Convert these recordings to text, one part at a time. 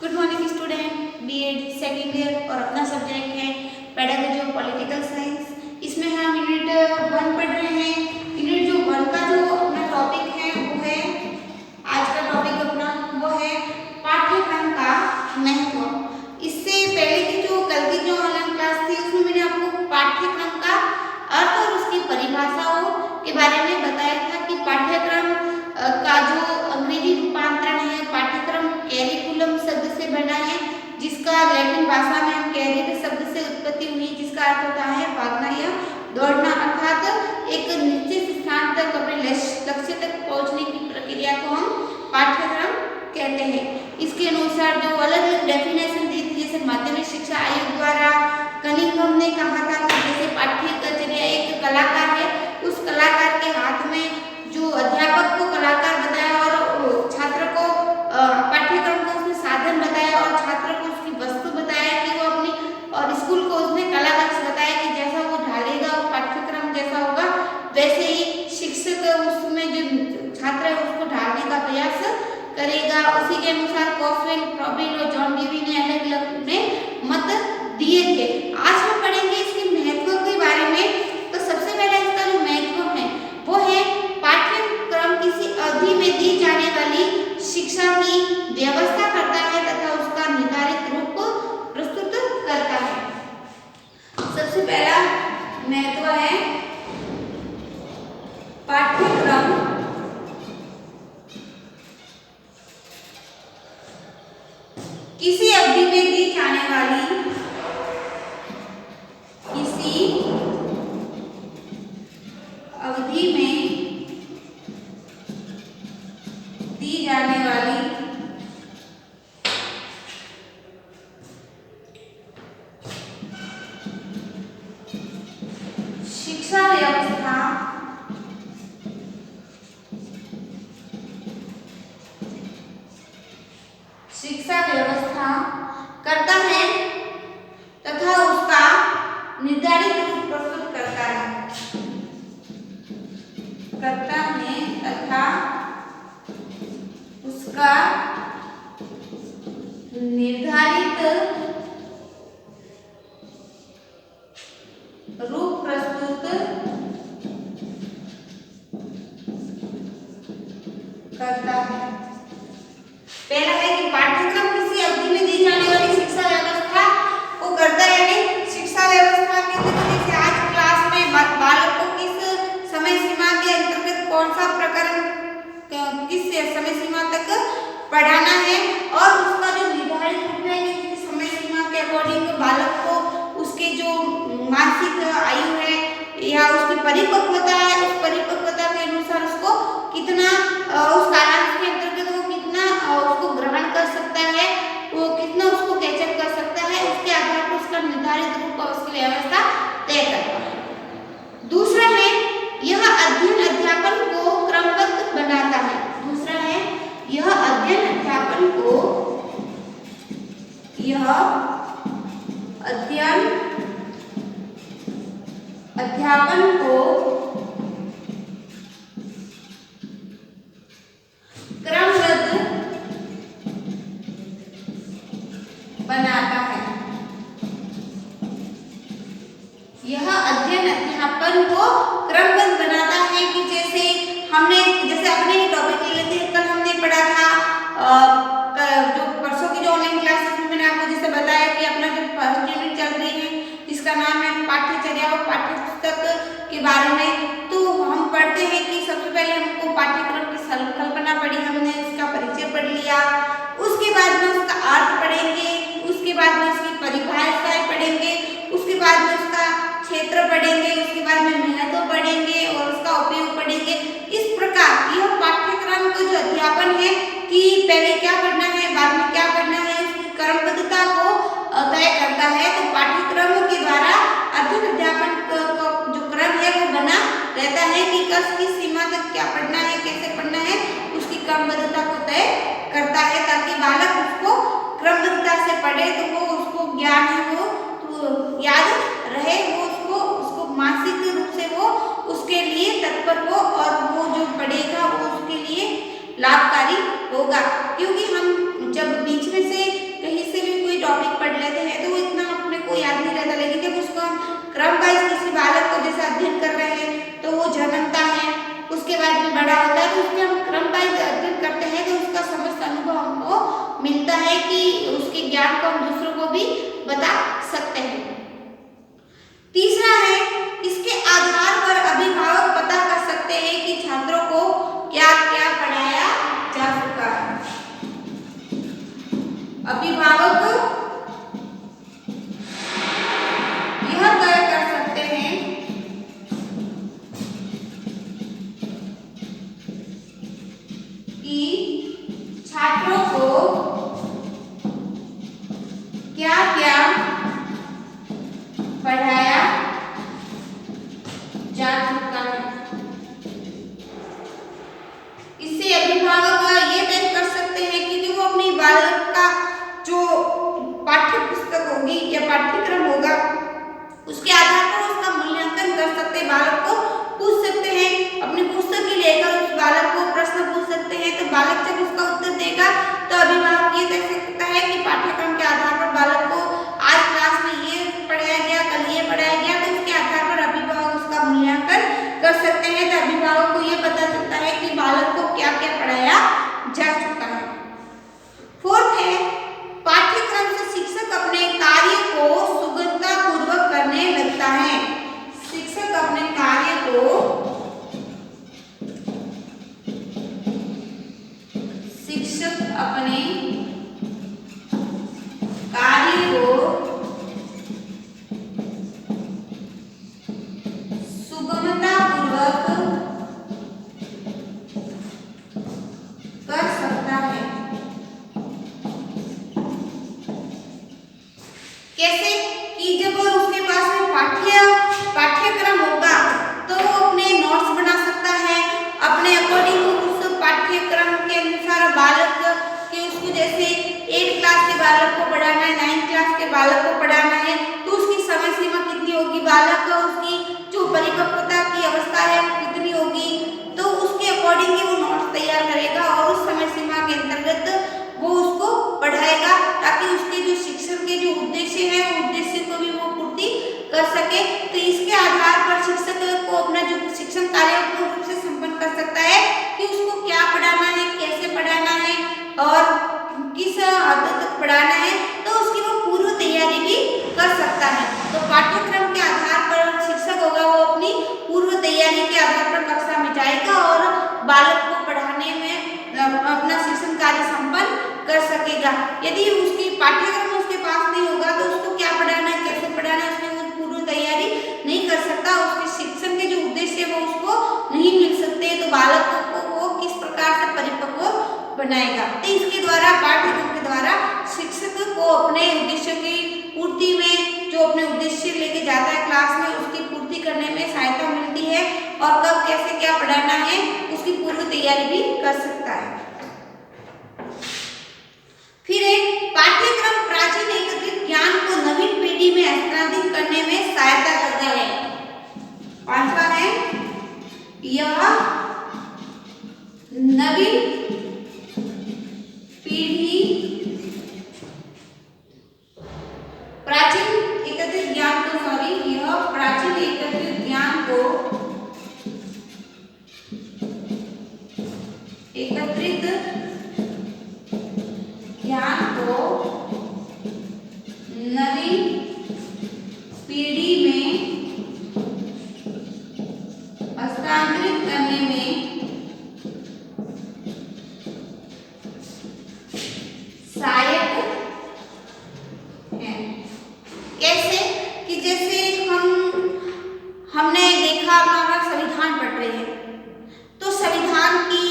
Good morning student, BEd second year और अपना subject है पेडागोजी ऑफ पॉलिटिकल साइंस। इसमें हम यूनिट 1 पढ़ रहे हैं। यूनिट जो 1 का जो अपना टॉपिक है वो है, आज का टॉपिक अपना वो है पाठ्यक्रम का महत्व। इससे पहले की जो कल की जो ऑनलाइन क्लास थी उसमें मैंने आपको पाठ्यक्रम का अर्थ और उसकी परिभाषाओं के बारे में बताया था कि पाठ्यक्रम का जो अंग्रेजी रूपांतरण है पाठ्यक्रम कैरिकुलम शब्द से बना है, जिसका लैटिन भाषा में हम कैरियर शब्द से उत्पत्ति हुई, जिसका अर्थ होता है भागना या दौड़ना, अर्थात एक निश्चित स्थान तक अपने लक्ष्य तक पहुंचने की प्रक्रिया को हम पाठ्यक्रम कहते हैं। इसके अनुसार जो अलग अलग डेफिनेशन दी थी, जैसे माध्यमिक शिक्षा आयोग द्वारा कनिंघम ने कहा था कि जैसे पाठ्यचर्या एक कलाकार है, उस कलाकार के हाथ में जो अध्यापक को कलाकार बताया और छात्र को पाठ्यक्रम को उसने साधन बताया और छात्र को उसकी वस्तु बताया कि वो अपनी, और स्कूल को उसने कलाकार बताया कि जैसा वो ढालेगा उस पाठ्यक्रम जैसा होगा, वैसे ही शिक्षक उसमें जो छात्र है उसको ढालने का प्रयास करेगा। उसी के अनुसार कॉस्वेल, प्रॉबिल और जॉन डेवी ने अलग अलग ने मत दिए थे। आज हम पढ़ेंगे इसके महत्व के बारे में। तो सबसे पहले इसका जो महत्व है वो है पाठ्यक्रम किसी अवधि में दी जाने वाली शिक्षा की व्यवस्था करता है तथा उसका निर्धारित रूप प्रस्तुत करता है। सबसे पहला महत्व है पाठ्यक्रम किसी अवधि में दी जाने वाली शिक्षा व्यवस्था करता है तथा उसका निर्धारित रूप प्रस्तुत करता है तथा उसका निर्धारित रूप प्रस्तुत करता है। पहला है कि पाठ्यक्रम किसी अवधि में दी जाने वाली शिक्षा व्यवस्था को करता है, यानी शिक्षा व्यवस्था के अंदर जैसे आज क्लास में बालक को किस समय सीमा के अंतर्गत कौन सा प्रकरण किस समय सीमा तक पढ़ाना है और उसका जो निर्धारित रूप है कि समय सीमा के अकॉर्डिंग बालक को उसके जो मानसिक आयु है या उसकी परिपक्वता है, उस परिपक्वता के अनुसार उसको कितना उस कालांश के अंतर्गत वो कितना उसको ग्रहण कर सकता है, वो कितना उसको कैचअप कर सकता है, उसके आधार पर उसका निर्धारित रूप और उसकी व्यवस्था तय करता है। दूसरा है यह अध्ययन अध्यापन को क्रमबद्ध बनाता है। दूसरा है यह अध्ययन अध्यापन को क्रमबद्ध बनाता है। यह अध्ययन अध्यापन को क्रमबद्ध बनाता है कि जैसे अपने टॉपिक ले लेते हैं, कल हमने पढ़ा था जो परसों की जो ऑनलाइन क्लासेस में मैंने आपको जैसे बताया कि अपना जो फर्स्ट यूनिट चल रही है जिसका नाम है पाठ्यचर्या और पाठ्यपुस्तक के बारे में। तो हम पढ़ते हैं कि सबसे पहले हमको पाठ्यक्रम की संकल्पना पढ़ी, हमने इसका परिचय पढ़ लिया, उसके बाद में उसका अर्थ पढ़ेंगे, उसके बाद में उसकी परिभाषाएं पढ़ेंगे, उसके बाद में उसका क्षेत्र पढ़ेंगे, उसके बाद में महत्व पढ़ेंगे और उसका उपयोग पढ़ेंगे। इस प्रकार यह पाठ्यक्रम का जो अध्यापन है कि पहले क्या पढ़ना है बाद में क्या पढ़ना है, उसकी क्रमबद्धता को तय करता है। तो पाठ्यक्रम के द्वारा अध्ययन अध्यापन का जो क्रम है वो बना रहता है कि किस सीमा तक क्या पढ़ना है, कैसे पढ़ना है, उसकी क्रमबद्धता को तय करता है ताकि बालक उसको क्रमबद्धता से पढ़े तो वो उसको ज्ञान है वो तो याद रहे, वो उसको मानसिक रूप से वो उसके लिए तत्पर हो और वो जो पढ़ेगा वो उसके लिए लाभकारी होगा। क्योंकि हम जब बीच में से लेते हैं तो वो इतना अपने को याद नहीं रहता, लेकिन जब उसको हम क्रम वाइज किसी बालक को जैसे अध्ययन कर रहे हैं तो वो जन्मता है, उसके बाद में बड़ा होता है, तो उसके हम क्रम वाइज अध्ययन करते हैं तो उसका समस्त अनुभव हमको मिलता है कि उसके ज्ञान को हम दूसरों को भी बता सकते हैं। तीसरा है, इसके आधार पर अभिभावक पता कर सकते हैं कि छात्रों को क्या क्या पढ़ाया जा चुका है। अभिभावक यह तय कर सकते हैं कि छात्रों को क्या क्या पढ़ाया जा चुका है। इससे अभिभावक ये तय कर सकते हैं कि जो अपने बालक का जो पाठ्य पुस्तक होगी या पाठ्यक्रम होगा उसके आधार पर उसका मूल्यांकन कर सकते हैं, बालक को पूछ सकते हैं, अपनी पुस्तक की लेकर उस बालक को प्रश्न पूछ सकते हैं। तो बालक जब उसका उत्तर देगा तो अभिभावक ये कह सकता है कि पाठ्यक्रम के आधार पर बालक को आज क्लास में ये पढ़ाया गया, कल ये पढ़ाया गया, तो उसके आधार पर अभिभावक उसका मूल्यांकन कर सकते हैं। तो अभिभावक को ये पता चलता है कि बालक को क्या क्या पढ़ाया जा चुका है। फोर्थ है, पाठ्यक्रम से शिक्षक अपने कार्य को सुगमतापूर्वक करने लगता है। शिक्षक अपने कार्य को सुगमतापूर्वक कर सकता है। कैसे कि जब उसके पास में पाठ्यक्रम होगा तो वो अपने नोट्स बना सकता है, अपने अकॉर्डिंग उस पाठ्यक्रम के अनुसार बालक के उसको जैसे 8 क्लास के बालक को पढ़ाना है, 9 क्लास के बालक को पढ़ाना है, तो उसकी समय सीमा कितनी होगी, बालक का उसकी जो परिपक्वता की अवस्था है कितनी होगी, तो उसके अकॉर्डिंग ही वो नोट्स तैयार करेगा और उस समय सीमा के अंतर्गत वो उसको पढ़ाएगा ताकि उसके जो शिक्षण के जो उद्देश्य है वो उद्देश्य को भी वो पूर्ति कर सके। तो इसके आधार पर शिक्षक को अपना जो शिक्षण कार्य पूर्ण रूप से संपन्न कर सकता है कि उसको क्या पढ़ाना है, कैसे पढ़ाना है और किस हद तक पढ़ाना है, तो उसकी वो पूर्व तैयारी भी कर सकता है। तो पाठ्यक्रम के आधार पर शिक्षक होगा वो अपनी पूर्व तैयारी के आधार पर कक्षा में जाएगा और बालक को पढ़ाने में अपना शिक्षण कार्य संपन्न कर सकेगा। यदि उसकी पाठ्यक्रम उसके पास नहीं होगा तो उसको क्या पढ़ाना है, कैसे पढ़ाना है, उसमें वो पूर्व तैयारी नहीं कर सकता, उसके शिक्षण के जो उद्देश्य वो उसको नहीं मिल सकते, तो बालक को वो किस प्रकार से परिपक्व बनाएगा। तो इसके द्वारा पाठ्यक्रम के द्वारा शिक्षक को अपने उद्देश्य की पूर्ति में जो अपने उद्देश्य लेके जाता है क्लास में उसकी पूर्ति करने में सहायता मिलती है और कब कैसे क्या पढ़ाना है उसकी पूर्व तैयारी भी कर सकता है। फिर एक पाठ्यक्रम प्राचीन एकत्रित ज्ञान को नवीन पीढ़ी में हस्तांतरित करने में सहायता करता है। पांचवा है, यह नवीन पीढ़ी प्राचीन एकत्रित ज्ञान को यह प्राचीन एकत्रित ज्ञान को नवीन पीढ़ी में हस्तांतरित करने में सहायक है। कैसे कि जैसे हमने देखा अपना संविधान पढ़ रहे हैं तो संविधान की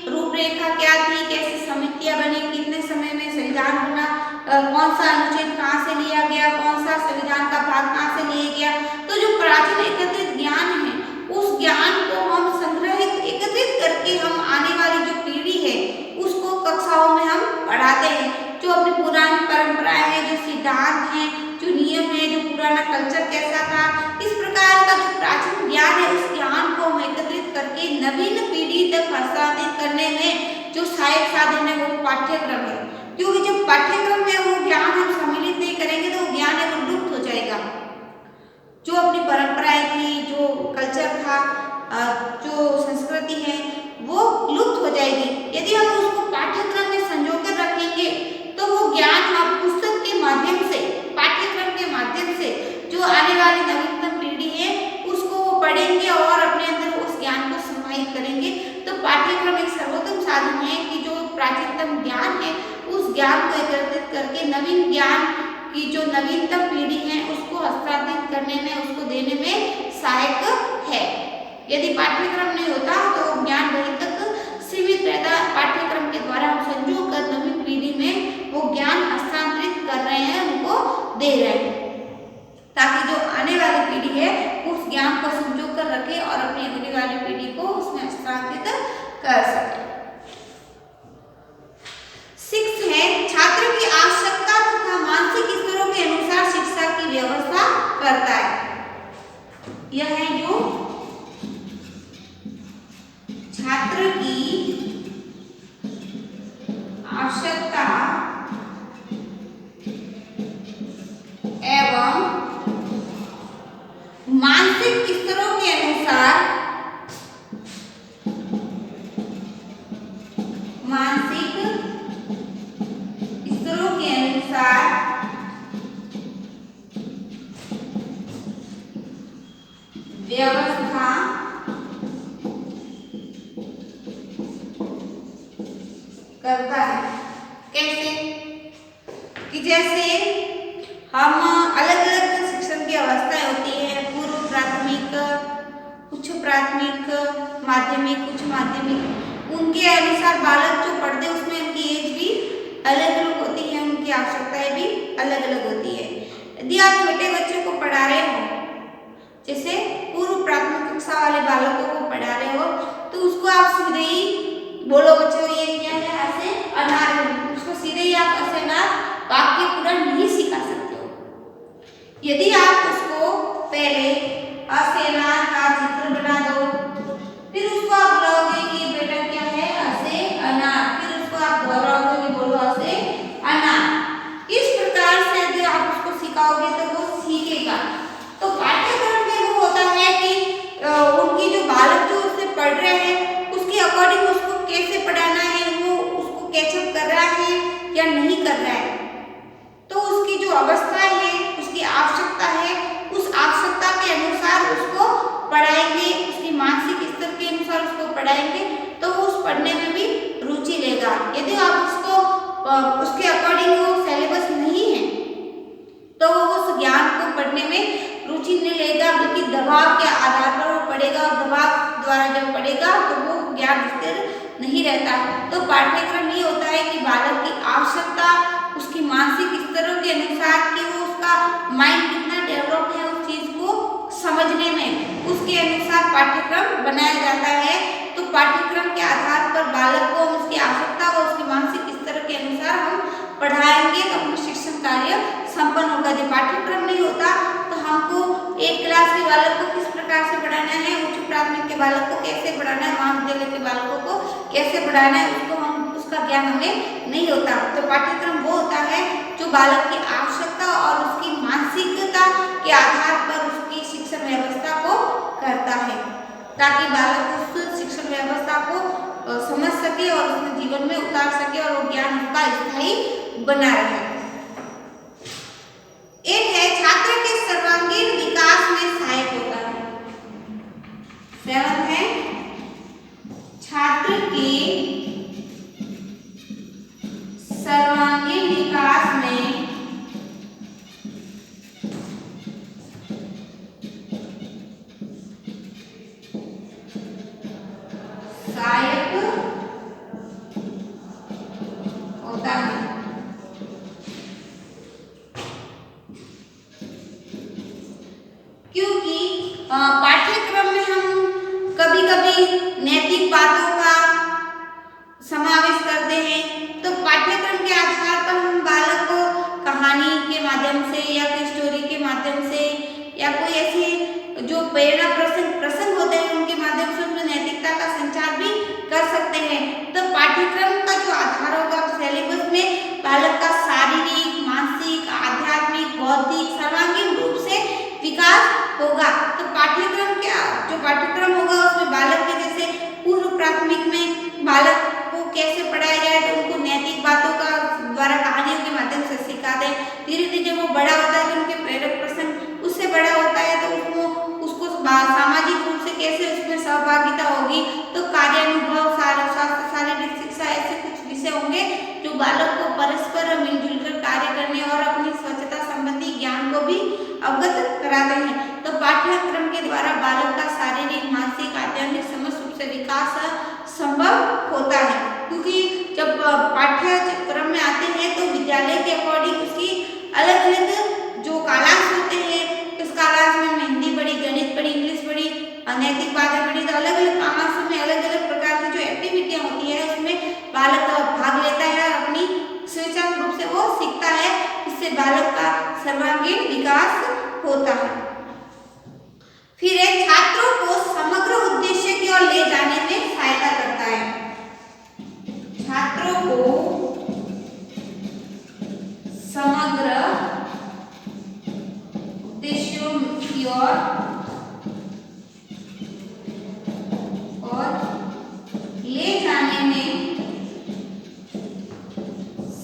रूपरेखा क्या थी, कैसे समितियां बनी, कितने समय में संविधान बना, कौन सा अनुच्छेद कहाँ से लिया गया, कौन सा संविधान का भाग कहाँ से लिया गया। तो जो प्राचीन एकत्रित ज्ञान है उस ज्ञान को हम संग्रहित एकत्रित करके हम आने वाली जो पीढ़ी है उसको कक्षाओं में हम पढ़ाते हैं। जो अपनी पुरानी परंपराएं हैं, जो सिद्धांत हैं, जो नियम है, जो पुराना कल्चर कैसा था, इस प्रकार का जो प्राचीन ज्ञान है उस ज्ञान को हम एकत्रित करके नवीन पीढ़ी तक हस्तांतरित करने में जो सहायक साधन है वो पाठ्यक्रम है। क्योंकि जब पाठ्यक्रम में वो ज्ञान हम सम्मिलित नहीं करेंगे तो हो जाएगी। यदि हम उसको पाठ्यक्रम में संजो कर रखेंगे तो वो ज्ञान हम पुस्तक के माध्यम से, पाठ्यक्रम के माध्यम से जो आने वाली नवीनतम पीढ़ी है उसको वो पढ़ेंगे और अपने अंदर उस ज्ञान को समाहित करेंगे। तो पाठ्यक्रम एक सर्वोत्तम साधन है कि जो प्राचीनतम ज्ञान है उस ज्ञान को एकत्रित करके नवीन ज्ञान की जो नवीनतम पीढ़ी है उसको हस्तांतरित करने में, उसको देने में सहायक है। यदि पाठ्यक्रम नहीं होता तो ज्ञान वहीं तक सीमित रहता। पाठ्यक्रम के द्वारा हम संजो कर नवीन पीढ़ी में वो ज्ञान हस्तांतरित कर रहे हैं, उनको दे रहे हैं, ताकि जो आने वाली पीढ़ी है उस ज्ञान को संजो कर रखे और अपनी आने वाली पीढ़ी को उसमें हस्तांतरित कर सके। 6 है छात्र की आवश्यकता तथा मानसिक स्तरों के अनुसार शिक्षा की व्यवस्था करता है। यह है जो छात्र की आवश्यकता एवं मानसिक स्तरों के अनुसार व्यवस्था करता है। कैसे कि जैसे हम अलग अलग शिक्षण की अवस्थाएं होती है, पूर्व प्राथमिक, उच्च प्राथमिक, माध्यमिक, उच्च माध्यमिक, उनके अनुसार बालक जो पढ़ते हैं उसमें उनकी एज भी अलग अलग होती है, उनकी आवश्यकताएं भी अलग अलग होती है। यदि आप छोटे बच्चों को पढ़ा रहे हो, जैसे पूर्व प्राथमिक कक्षा वाले बालकों को पढ़ा रहे हो, तो उसको आप सीधे ही बोलो बच्चों ये क्या है, ऐसे अनार, उसको सीधे ही आप ऐसे अनार वाक्य पूरा नहीं सिखा सकते हो। यदि आप उसको पहले ऐसे अनार का चित्र बना दो, फिर उसको आप बोलोगे कि बेटा क्या है, ऐसे अनार, फिर उसको आप दोहराओगे कि बोलो ऐसे अनार। इस प्रकार से यदि आप उसको सिखाओगे तो वो सीखेगा। तो पाठ्यक्रम में वो होता है कि उनकी जो बालक जो उससे पढ़ रहे हैं उसके अकॉर्डिंग उसको कैसे पढ़ाना है, वो उसको कैचअप कर रहा है या नहीं कर रहा है। तो उसकी जो अवस्था है, उसकी आवश्यकता है, उस आवश्यकता के अनुसार उसको पढ़ाएंगे, उसकी मानसिक स्तर के अनुसार उसको पढ़ाएंगे तो वो उस पढ़ने में भी रुचि लेगा। यदि आप उसको उसके अकॉर्डिंग वो सिलेबस नहीं है तो वो उस ज्ञान को पढ़ने में रुचि नहीं लेगा, बल्कि दबाव के आधार पर वो पढ़ेगा और दबाव द्वारा जब पढ़ेगा तो वो ज्ञान स्थिर नहीं रहता। तो पाठ्यक्रम ये होता है कि बालक की आवश्यकता, उसकी मानसिक स्तरों के अनुसार कि वो उसका माइंड कितना डेवलप है उस चीज को समझने में, उसके अनुसार पाठ्यक्रम बनाया जाता है। तो पाठ्यक्रम के आधार पर बालक को उसकी आवश्यकता व उसकी मानसिक स्तर के अनुसार हम पढ़ाएंगे तो अपना शिक्षण कार्य संपन्न होगा। जब पाठ्यक्रम नहीं होता तो हमको 8 क्लास के बालक को किस प्रकार से पढ़ाना है, उच्च प्राथमिक के बालक को कैसे पढ़ाना है, महाविद्यालय के बालकों को कैसे पढ़ाना है, उसका ज्ञान हमें नहीं होता। तो पाठ्यक्रम वो होता है जो बालक की आवश्यकता और उसकी मानसिकता के आधार पर उसकी शिक्षण व्यवस्था को करता है, ताकि बालक उस शिक्षण व्यवस्था को समझ सके और उसने जीवन में उतार सके और वो ज्ञान उसका स्थायी बना रहे। एक है छात्र के सर्वांगीण विकास में सहायक होता है। 7 है छात्र के सर्वांगीण विकास में सहायक होता है। क्योंकि पाठ्यक्रम में हम कभी कभी नैतिक बातों का समावेश करते हैं, तो पाठ्यक्रम के आधार पर हम बालक को कहानी के माध्यम से या कोई स्टोरी के माध्यम से या कोई ऐसे जो प्रेरणा प्रसंग होते हैं उनके माध्यम से उसमें नैतिकता का संचार भी कर सकते हैं। तो पाठ्यक्रम का जो आधार होगा सिलेबस में बालक का शारीरिक, मानसिक, आध्यात्मिक, बौद्धिक सर्वांगीण रूप से विकास होगा। तो पाठ्यक्रम होगा उसमें बालक के जैसे पूर्व प्राथमिक में बालक है। धीरे धीरे जब वो बड़ा होता है तो उनके प्रेरक प्रसंग उससे बड़ा होता है तो उसको सामाजिक रूप से कैसे उसमें सहभागिता होगी, तो कार्यानुभव, स्वास्थ्य, शारीरिक शिक्षा, ऐसे कुछ विषय होंगे जो बालक को परस्पर मिलजुल कर कार्य करने और अपनी स्वच्छता संबंधी ज्ञान को भी अवगत कराते हैं। तो पाठ्यक्रम के द्वारा बालक का शारीरिक, मानसिक, आध्यात्मिक समस्त रूप से विकास संभव होता है, क्योंकि जब पाठ्यक्रम में आते हैं तो विद्यालय के अकॉर्डिंग उसकी अलग अलग जो कालांश होते हैं, इस कालांश में हिंदी पढ़ी, गणित पढ़ी, इंग्लिश पढ़ी, नैतिक बातें पढ़ी, तो अलग अलग कालांशों में अलग अलग प्रकार की जो एक्टिविटियां होती है उसमें बालक भाग लेता है और अपनी स्वेच्छा रूप से वो सीखता है। इससे बालक का सर्वांगीण विकास होता है। फिर एक छात्रों को समग्र उद्देश्य की ओर ले जाने में सहायता करता है। छात्रों को समग्र उद्देश्यों की ओर ले जाने में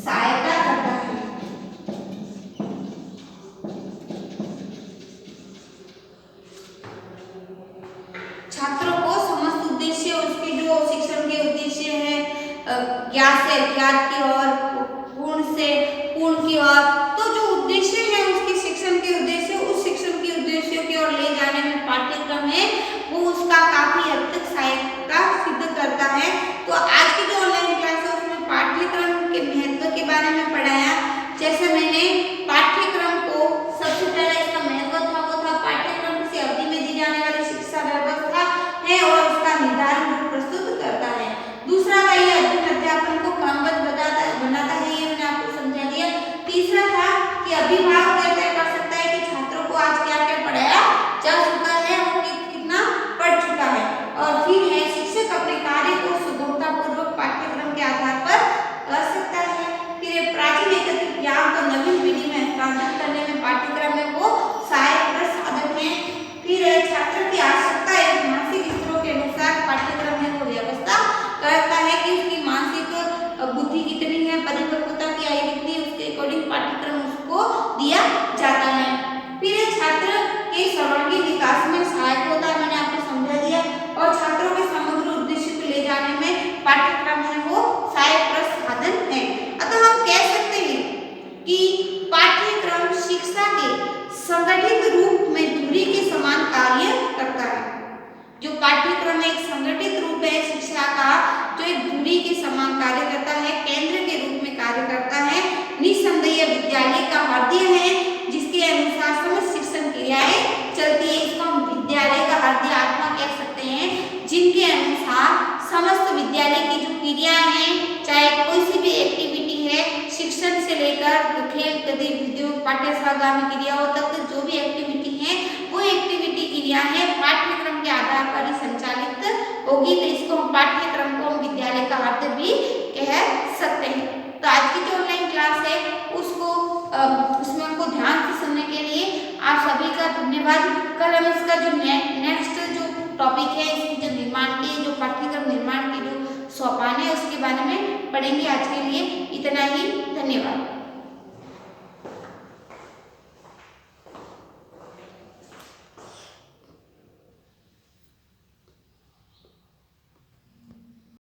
सहायता करता है। छात्रों को समस्त उद्देश्य, उसके जो शिक्षण के उद्देश्य है, ज्ञात से अज्ञात की ओर, पूर्ण से पूर्ण की ओर, तो जो उद्देश्य है उसके शिक्षण के उद्देश्य, उस शिक्षण के उद्देश्यों की ओर ले जाने में पाठ्यक्रम है वो उसका काफी हद तक सहायता सिद्ध करता है। तो आज की जो ऑनलाइन क्लास है उसमें पाठ्यक्रम के महत्व के बारे में पढ़ाया। जैसे मैंने पाठ्यक्रम को सबसे पहले इसका महत्व था वो था पाठ्यक्रम किसी अवधि में दी जाने वाली शिक्षा व्यवस्था है और उसका निर्धारण रूप प्रस्तुत करता है। दूसरा था ये अध्ययन अध्यापन को क्रमबद्ध बनाता है, ये मैंने आपको समझा दिया। तीसरा था कि अभिभावक तय कर सकता है कि छात्रों को आज क्या क्या पढ़ाया जा चुका है और कितना पढ़ चुका है। और फिर है शिक्षक अपने कार्य को सुगमतापूर्वक पाठ्यक्रम के आधार पर कर सकता है। फिर प्राचीन एकत्रित ज्ञान को नवीन पीढ़ी में हस्तांतरित करने में पाठ्यक्रम में वो सहायक साधन है। फिर छात्र की आवश्यकता एवं मानसिक स्तरों के अनुसार पाठ्यक्रम में वो व्यवस्था करता है कि उसकी मानसिक बुद्धि कितनी है, परिपक्वता की आयु कितनी है, उसके अकॉर्डिंग पाठ्यक्रम उसको दिया जाता है। फिर छात्र के सर्वांगीण विकास में सहायक होता है, मैंने आपको समझा दिया। और छात्रों के समग्र उद्देश्य को ले जाने में पाठ्यक्रम है वो सहायक साधन है। अतः हम कह सकते हैं कि पाठ्यक्रम शिक्षा के संगठित रूप में धुरी के समान कार्य करता है। जो पाठ्यक्रम एक संगठित रूप है शिक्षा का, जो एक धुरी के समान कार्य करता है, केंद्र के रूप में कार्य करता है, निसंदेह विद्यालय का हृदय है, जिसके अनुसार समस्त शिक्षण क्रियाएं चलती है। इसको हम विद्यालय का हृदय आत्मा कह सकते हैं, जिनके अनुसार समस्त विद्यालय की जो क्रियाएं हैं, चाहे कोई सी भी एक्टिविटी है, शिक्षण से लेकर खेल गतिविधियों, पाठ्यक्रम क्रियाओं तक जो भी एक्टिविटी है वो एक्टिविटी क्रिया है पाठ्यक्रम के आधार पर ही संचालित होगी। तो इसको हम पाठ्यक्रम को हम विद्यालय का हृदय भी कह सकते हैं। तो आज की जो ऑनलाइन क्लास है उसमें हमको ध्यान से सुनने के लिए आप सभी का धन्यवाद। कल हम इसका जो नेक्स्ट जो टॉपिक है, इसकी जो निर्माण की जो पाठ्यक्रम निर्माण की जो सोपान है उसके बारे में पढ़ेंगे। आज के लिए इतना ही, धन्यवाद।